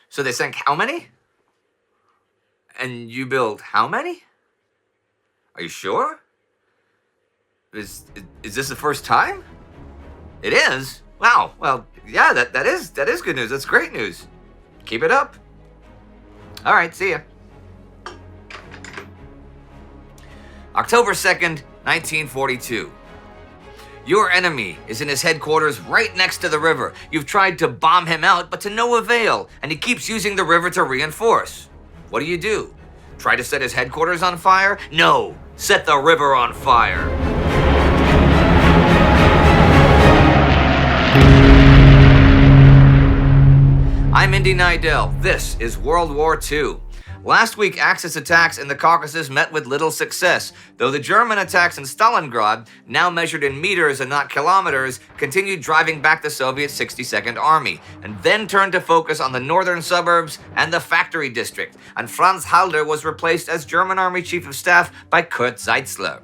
So they sank how many? And you built how many? Are you sure? Is this the first time? It is? Wow. Well, yeah, that is good news. That's great news. Keep it up. All right, see ya. October 2nd, 1942. Your enemy is in his headquarters right next to the river. You've tried to bomb him out, but to no avail, and he keeps using the river to reinforce. What do? Try to set his headquarters on fire? No, set the river on fire. I'm Indy Neidell. This is World War II. Last week, Axis attacks in the Caucasus met with little success, though the German attacks in Stalingrad, now measured in meters and not kilometers, continued driving back the Soviet 62nd Army, and then turned to focus on the northern suburbs and the factory district, and Franz Halder was replaced as German Army Chief of Staff by Kurt Zeitzler.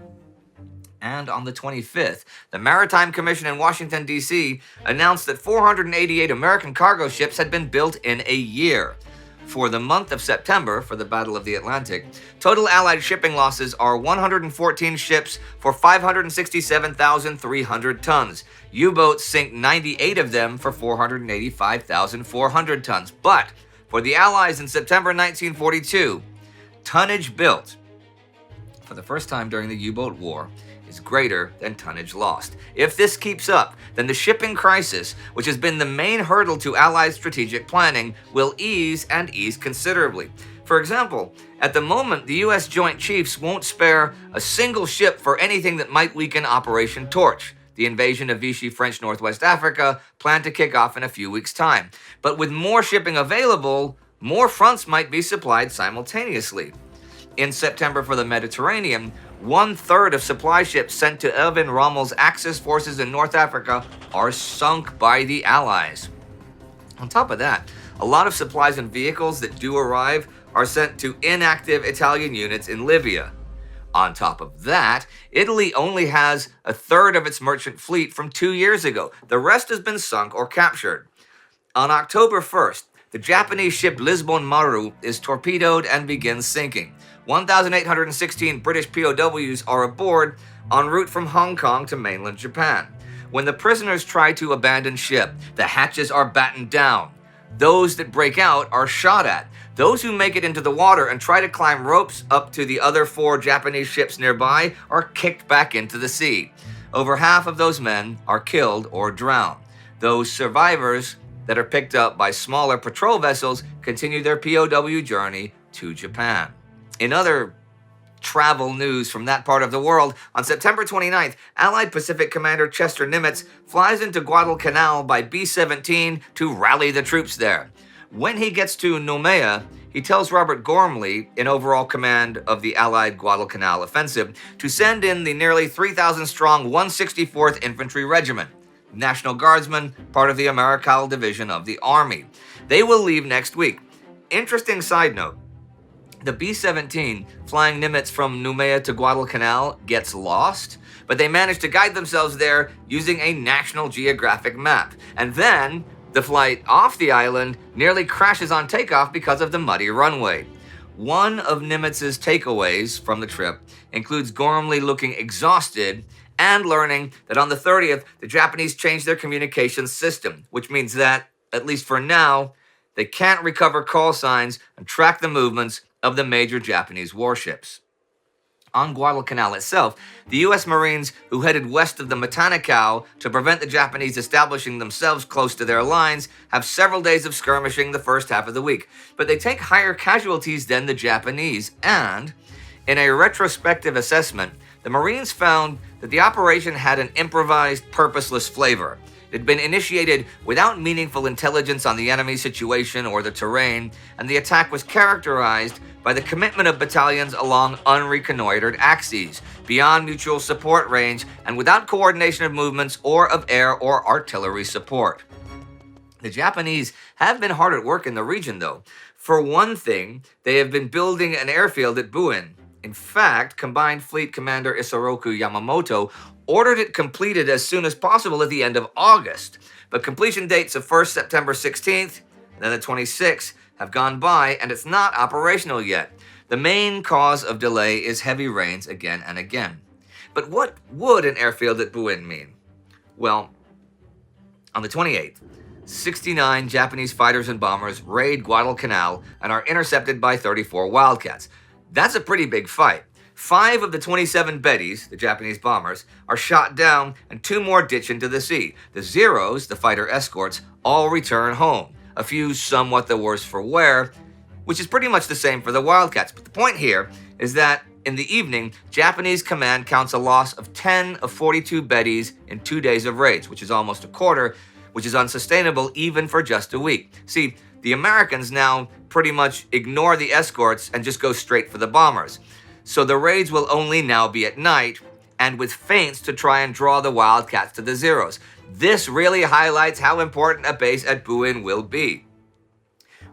And on the 25th, the Maritime Commission in Washington, D.C. announced that 488 American cargo ships had been built in a year. For the month of September, for the Battle of the Atlantic, total Allied shipping losses are 114 ships for 567,300 tons. U-boats sink 98 of them for 485,400 tons. But for the Allies in September 1942, tonnage built, for the first time during the U-boat war, is greater than tonnage lost. If this keeps up, then the shipping crisis, which has been the main hurdle to Allied strategic planning, will ease considerably. For example, at the moment, the U.S. Joint Chiefs won't spare a single ship for anything that might weaken Operation Torch, the invasion of Vichy French Northwest Africa, planned to kick off in a few weeks' time. But with more shipping available, more fronts might be supplied simultaneously. In September for the Mediterranean, 1/3 of supply ships sent to Erwin Rommel's Axis forces in North Africa are sunk by the Allies. On top of that, a lot of supplies and vehicles that do arrive are sent to inactive Italian units in Libya. On top of that, Italy only has 1/3 of its merchant fleet from 2 years ago. The rest has been sunk or captured. On October 1st, the Japanese ship Lisbon Maru is torpedoed and begins sinking. 1,816 British POWs are aboard en route from Hong Kong to mainland Japan. When the prisoners try to abandon ship, the hatches are battened down. Those that break out are shot at. Those who make it into the water and try to climb ropes up to the other 4 Japanese ships nearby are kicked back into the sea. Over half of those men are killed or drowned. Those survivors that are picked up by smaller patrol vessels continue their POW journey to Japan. In other travel news from that part of the world, on September 29th, Allied Pacific Commander Chester Nimitz flies into Guadalcanal by B-17 to rally the troops there. When he gets to Noumea, he tells Robert Gormley, in overall command of the Allied Guadalcanal offensive, to send in the nearly 3,000-strong 164th Infantry Regiment, National Guardsmen, part of the Americal Division of the Army. They will leave next week. Interesting side note. The B-17 flying Nimitz from Noumea to Guadalcanal gets lost, but they manage to guide themselves there using a National Geographic map. And then, the flight off the island nearly crashes on takeoff because of the muddy runway. One of Nimitz's takeaways from the trip includes Gormley looking exhausted and learning that on the 30th, the Japanese changed their communications system, which means that, at least for now, they can't recover call signs and track the movements of the major Japanese warships. On Guadalcanal itself, the U.S. Marines who headed west of the Matanikau to prevent the Japanese establishing themselves close to their lines have several days of skirmishing the first half of the week, but they take higher casualties than the Japanese, and in a retrospective assessment, the Marines found that the operation had an improvised, purposeless flavor. It had been initiated without meaningful intelligence on the enemy situation or the terrain, and the attack was characterized by the commitment of battalions along unreconnoitered axes, beyond mutual support range, and without coordination of movements or of air or artillery support. The Japanese have been hard at work in the region, though. For one thing, they have been building an airfield at Buin. In fact, Combined Fleet Commander Isoroku Yamamoto ordered it completed as soon as possible at the end of August, but completion dates of 1st September 16th and then the 26th have gone by and it's not operational yet. The main cause of delay is heavy rains again and again. But what would an airfield at Buin mean? Well, on the 28th, 69 Japanese fighters and bombers raid Guadalcanal and are intercepted by 34 Wildcats. That's a pretty big fight. 5 of the 27 Bettys, the Japanese bombers, are shot down and 2 more ditch into the sea. The Zeros, the fighter escorts, all return home. A few somewhat the worse for wear, which is pretty much the same for the Wildcats. But the point here is that in the evening, Japanese command counts a loss of 10 of 42 Bettys in 2 days of raids, which is almost a quarter, which is unsustainable even for just a week. See, the Americans now pretty much ignore the escorts and just go straight for the bombers. So the raids will only now be at night and with feints to try and draw the Wildcats to the Zeros. This really highlights how important a base at Buin will be.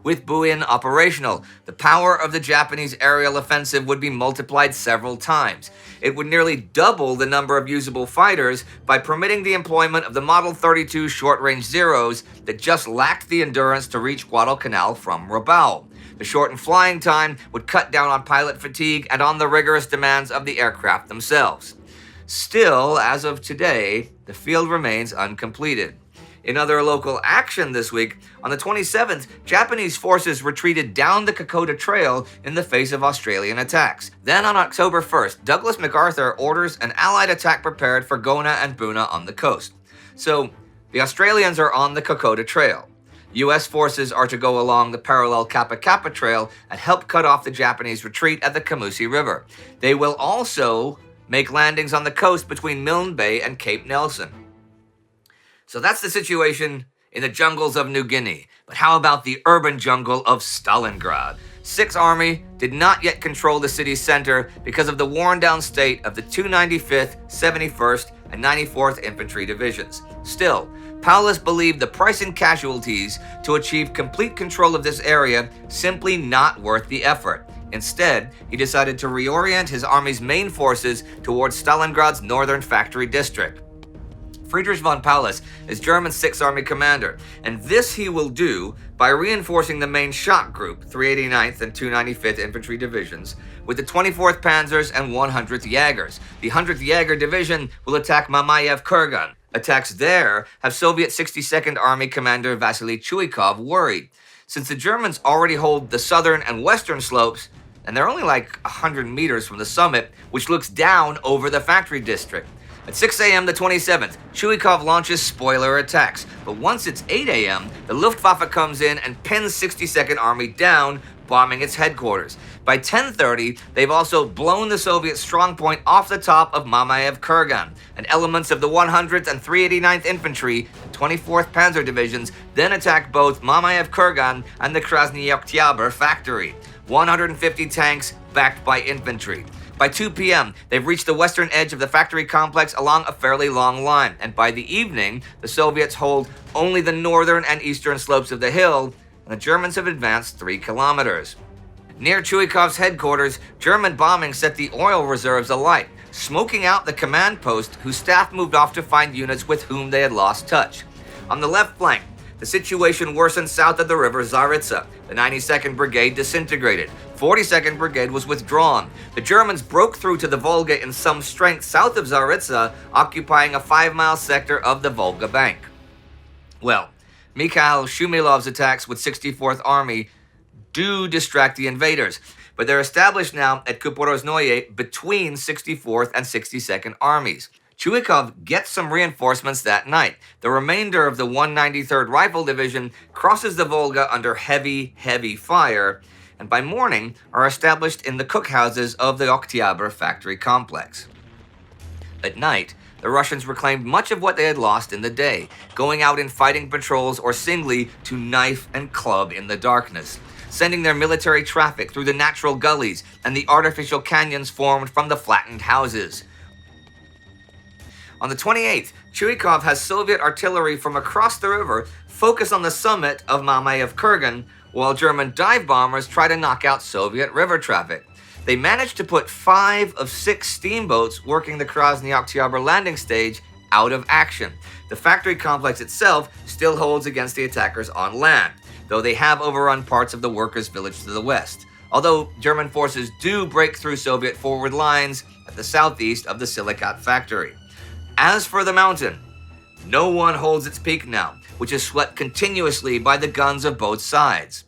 With Buin operational, the power of the Japanese aerial offensive would be multiplied several times. It would nearly double the number of usable fighters by permitting the employment of the Model 32 short-range Zeros that just lacked the endurance to reach Guadalcanal from Rabaul. The shortened flying time would cut down on pilot fatigue and on the rigorous demands of the aircraft themselves. Still, as of today, the field remains uncompleted. In other local action this week, on the 27th, Japanese forces retreated down the Kokoda Trail in the face of Australian attacks. Then on October 1st, Douglas MacArthur orders an Allied attack prepared for Gona and Buna on the coast. So, the Australians are on the Kokoda Trail. U.S. forces are to go along the parallel Kappa Kappa Trail and help cut off the Japanese retreat at the Camusi River. They will also make landings on the coast between Milne Bay and Cape Nelson. So that's the situation in the jungles of New Guinea. But how about the urban jungle of Stalingrad? 6th Army did not yet control the city's center because of the worn-down state of the 295th, 71st, and 94th Infantry Divisions. Still, Paulus believed the price in casualties to achieve complete control of this area simply not worth the effort. Instead, he decided to reorient his army's main forces towards Stalingrad's northern factory district. Friedrich von Paulus is German 6th Army commander, and this he will do by reinforcing the main shock group, 389th and 295th Infantry Divisions, with the 24th Panzers and 100th Jagers. The 100th Jager Division will attack Mamayev Kurgan. Attacks there have Soviet 62nd Army Commander Vasily Chuikov worried. Since the Germans already hold the southern and western slopes, and they're only like 100 meters from the summit, which looks down over the factory district. At 6 a.m. the 27th, Chuikov launches spoiler attacks, but once it's 8 a.m., the Luftwaffe comes in and pins 62nd Army down, bombing its headquarters. By 10:30, they've also blown the Soviet strongpoint off the top of Mamayev Kurgan, and elements of the 100th and 389th Infantry and 24th Panzer Divisions then attack both Mamayev Kurgan and the Krasny Oktyabr factory. 150 tanks backed by infantry. By 2 p.m., they've reached the western edge of the factory complex along a fairly long line, and by the evening, the Soviets hold only the northern and eastern slopes of the hill, and the Germans have advanced 3 kilometers. Near Chuikov's headquarters, German bombing set the oil reserves alight, smoking out the command post, whose staff moved off to find units with whom they had lost touch. On the left flank, the situation worsened south of the river Zaritsa. The 92nd Brigade disintegrated. 42nd Brigade was withdrawn. The Germans broke through to the Volga in some strength south of Zaritsa, occupying a 5-mile sector of the Volga bank. Well, Mikhail Shumilov's attacks with 64th Army do distract the invaders, but they're established now at Kuporoznoye between 64th and 62nd Armies. Chuikov gets some reinforcements that night. The remainder of the 193rd Rifle Division crosses the Volga under heavy fire, and by morning are established in the cookhouses of the Oktyabr factory complex. At night, the Russians reclaimed much of what they had lost in the day, going out in fighting patrols or singly to knife and club in the darkness, sending their military traffic through the natural gullies and the artificial canyons formed from the flattened houses. On the 28th, Chuikov has Soviet artillery from across the river focus on the summit of Mamayev Kurgan, while German dive bombers try to knock out Soviet river traffic. They managed to put 5 of 6 steamboats working the Krasny Oktyabr landing stage out of action. The factory complex itself still holds against the attackers on land. though they have overrun parts of the workers' village to the west. Although German forces do break through Soviet forward lines at the southeast of the silicat factory. As for the mountain, no one holds its peak now, which is swept continuously by the guns of both sides.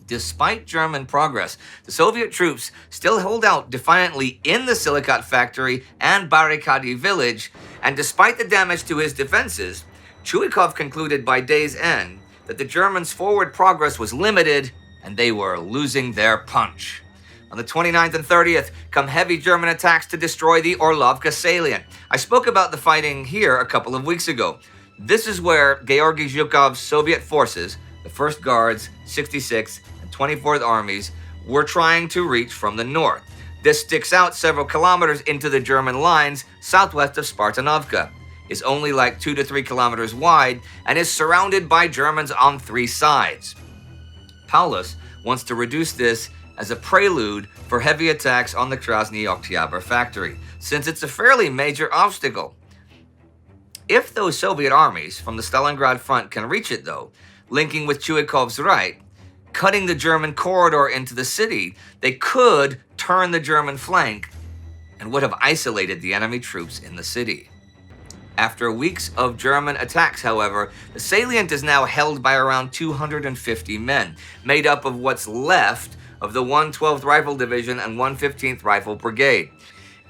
Despite German progress, the Soviet troops still hold out defiantly in the silicat factory and Barricadi village, and despite the damage to his defenses, Chuikov concluded by day's end that the Germans' forward progress was limited and they were losing their punch. On the 29th and 30th come heavy German attacks to destroy the Orlovka salient. I spoke about the fighting here a couple of weeks ago. This is where Georgy Zhukov's Soviet forces, the 1st Guards, 66th, and 24th Armies, were trying to reach from the north. This sticks out several kilometers into the German lines southwest of Spartanovka, is only like 2 to 3 kilometers wide, and is surrounded by Germans on 3 sides. Paulus wants to reduce this as a prelude for heavy attacks on the Krasny Oktyabr factory, since it's a fairly major obstacle. If those Soviet armies from the Stalingrad front can reach it though, linking with Chuikov's right, cutting the German corridor into the city, they could turn the German flank and would have isolated the enemy troops in the city. After weeks of German attacks, however, the salient is now held by around 250 men, made up of what's left of the 112th Rifle Division and 115th Rifle Brigade.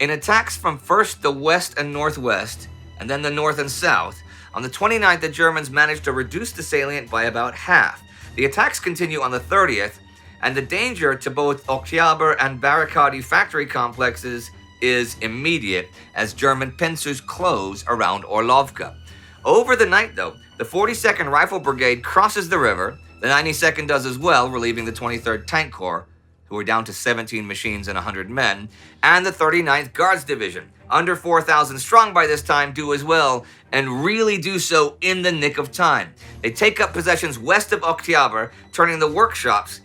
In attacks from first the west and northwest, and then the north and south, on the 29th the Germans managed to reduce the salient by about half. The attacks continue on the 30th, and the danger to both Oktyabr and Barricadi factory complexes is immediate as German pincers close around Orlovka. Over the night though, the 42nd Rifle Brigade crosses the river, the 92nd does as well, relieving the 23rd Tank Corps, who are down to 17 machines and 100 men, and the 39th Guards Division, under 4,000 strong by this time, do as well, and really do so in the nick of time. They take up possessions west of Oktyabr, turning the workshops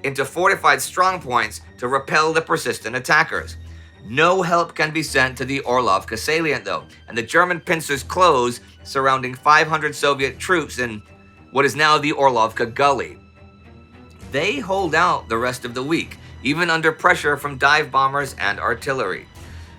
into fortified strongpoints to repel the persistent attackers. No help can be sent to the Orlovka salient though, and the German pincers close, surrounding 500 Soviet troops in what is now the Orlovka Gully. They hold out the rest of the week, even under pressure from dive bombers and artillery.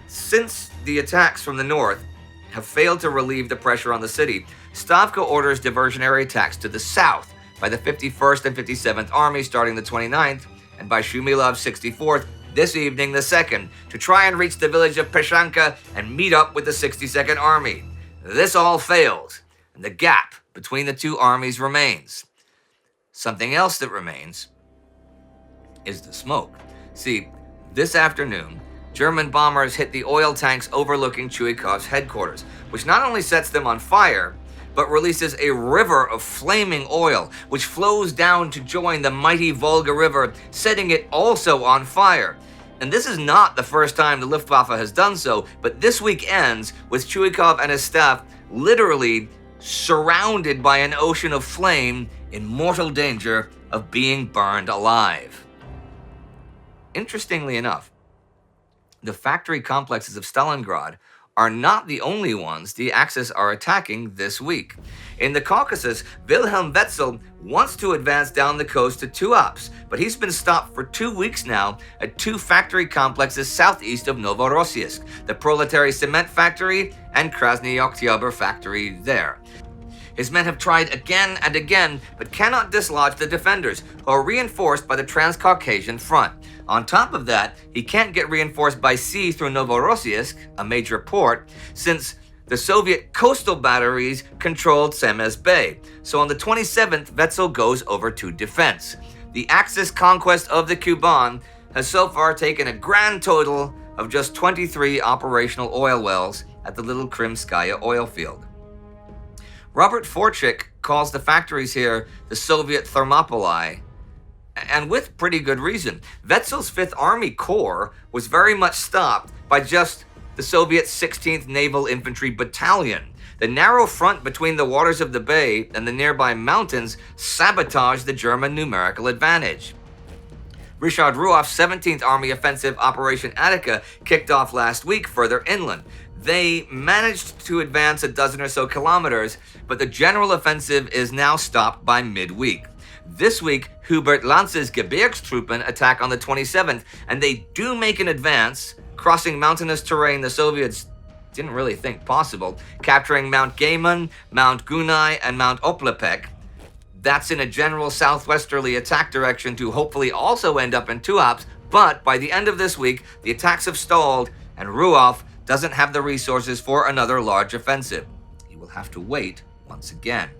Since the attacks from the north have failed to relieve the pressure on the city, Stavka orders diversionary attacks to the south by the 51st and 57th Armies starting the 29th, and by Shumilov's 64th this evening the 2nd, to try and reach the village of Peshanka and meet up with the 62nd Army. This all fails, and the gap between the two armies remains. Something else that remains is the smoke. See, this afternoon, German bombers hit the oil tanks overlooking Chuikov's headquarters, which not only sets them on fire, but releases a river of flaming oil, which flows down to join the mighty Volga River, setting it also on fire. And this is not the first time the Luftwaffe has done so, but this week ends with Chuikov and his staff literally surrounded by an ocean of flame in mortal danger of being burned alive. Interestingly enough, the factory complexes of Stalingrad are not the only ones the Axis are attacking this week. In the Caucasus, Wilhelm Wetzel wants to advance down the coast to Tuapse, but he's been stopped for 2 weeks now at 2 factory complexes southeast of Novorossiysk, the Proletary Cement Factory and Krasny Oktyabr Factory there. His men have tried again and again, but cannot dislodge the defenders, who are reinforced by the Transcaucasian front. On top of that, he can't get reinforced by sea through Novorossiysk, a major port, since the Soviet coastal batteries controlled Semez Bay. So on the 27th, Wetzel goes over to defense. The Axis conquest of the Kuban has so far taken a grand total of just 23 operational oil wells at the Little Krimskaya oil field. Robert Forchik calls the factories here the Soviet Thermopylae, and with pretty good reason. Wetzel's 5th Army Corps was very much stopped by just the Soviet 16th Naval Infantry Battalion. The narrow front between the waters of the bay and the nearby mountains sabotaged the German numerical advantage. Richard Ruoff's 17th Army Offensive Operation Attica kicked off last week further inland. They managed to advance a dozen or so kilometers, but the general offensive is now stopped by midweek. This week, Hubert Lanz's Gebirgstruppen attack on the 27th, and they do make an advance, crossing mountainous terrain the Soviets didn't really think possible, capturing Mount Gaiman, Mount Gunai, and Mount Oplepek. That's in a general southwesterly attack direction to hopefully also end up in Tuapse, but by the end of this week, the attacks have stalled, and Ruoff doesn't have the resources for another large offensive. He will have to wait once again.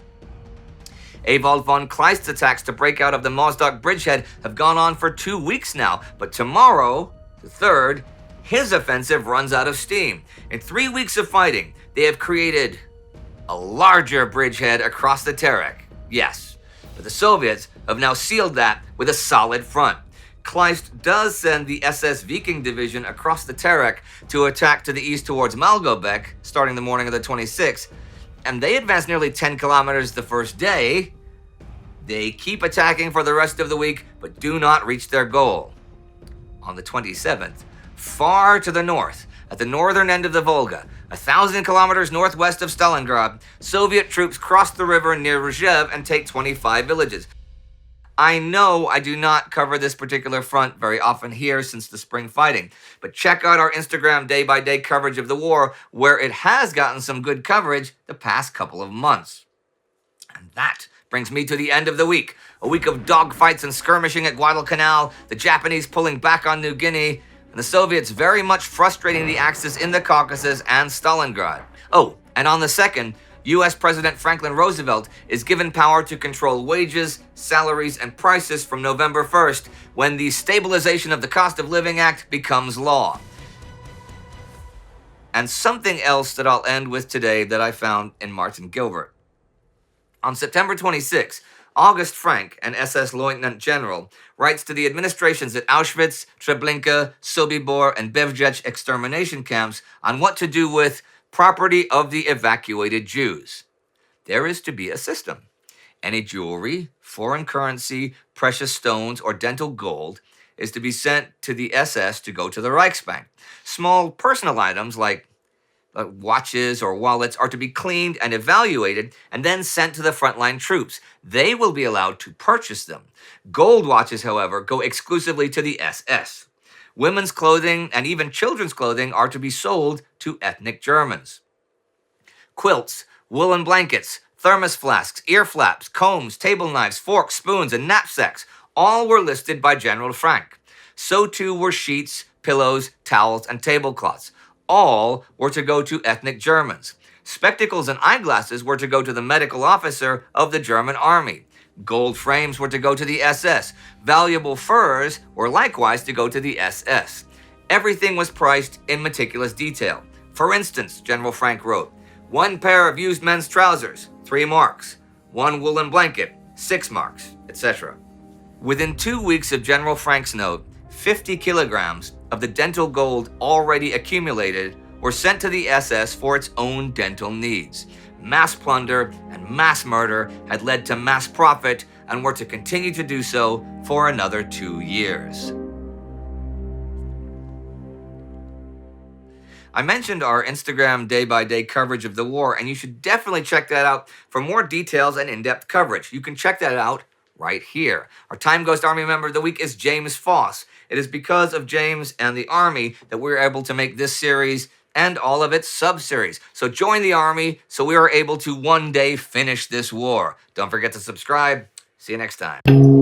Ewald von Kleist's attacks to break out of the Mozdok bridgehead have gone on for 2 weeks now, but tomorrow, the 3rd, his offensive runs out of steam. In 3 weeks of fighting, they have created a larger bridgehead across the Terek. Yes, but the Soviets have now sealed that with a solid front. Kleist does send the SS Viking division across the Terek to attack to the east towards Malgobek, starting the morning of the 26th, and they advance nearly 10 kilometers the first day. They keep attacking for the rest of the week, but do not reach their goal. On the 27th, far to the north, at the northern end of the Volga, 1,000 kilometers northwest of Stalingrad, Soviet troops cross the river near Rzhev and take 25 villages. I know I do not cover this particular front very often here since the spring fighting, but check out our Instagram day-by-day coverage of the war, where it has gotten some good coverage the past couple of months. And that brings me to the end of the week. A week of dogfights and skirmishing at Guadalcanal, the Japanese pulling back on New Guinea, and the Soviets very much frustrating the Axis in the Caucasus and Stalingrad. Oh, and on the 2nd, U.S. President Franklin Roosevelt is given power to control wages, salaries, and prices from November 1st, when the Stabilization of the Cost of Living Act becomes law. And something else that I'll end with today that I found in Martin Gilbert. On September 26, August Frank, an SS Lieutenant General, writes to the administrations at Auschwitz, Treblinka, Sobibor, and Bevjech extermination camps on what to do with property of the evacuated Jews. There is to be a system. Any jewelry, foreign currency, precious stones, or dental gold is to be sent to the SS to go to the Reichsbank. Small personal items like watches or wallets are to be cleaned and evaluated and then sent to the frontline troops. They will be allowed to purchase them. Gold watches, however, go exclusively to the SS. Women's clothing and even children's clothing are to be sold to ethnic Germans. Quilts, woolen blankets, thermos flasks, ear flaps, combs, table knives, forks, spoons, and knapsacks all were listed by General Frank. So too were sheets, pillows, towels, and tablecloths. All were to go to ethnic Germans. Spectacles and eyeglasses were to go to the medical officer of the German army. Gold frames were to go to the SS. Valuable furs were likewise to go to the SS. Everything was priced in meticulous detail. For instance, General Frank wrote, 1 pair of used men's trousers, 3 marks. 1 woolen blanket, 6 marks, etc. Within 2 weeks of General Frank's note, 50 kilograms of the dental gold already accumulated were sent to the SS for its own dental needs. Mass plunder and mass murder had led to mass profit and were to continue to do so for another 2 years. I mentioned our Instagram day-by-day coverage of the war, and you should definitely check that out for more details and in-depth coverage. You can check that out right here. Our Time Ghost Army member of the week is James Foss. It is because of James and the Army that we're able to make this series and all of its sub-series. So join the Army so we are able to one day finish this war. Don't forget to subscribe. See you next time.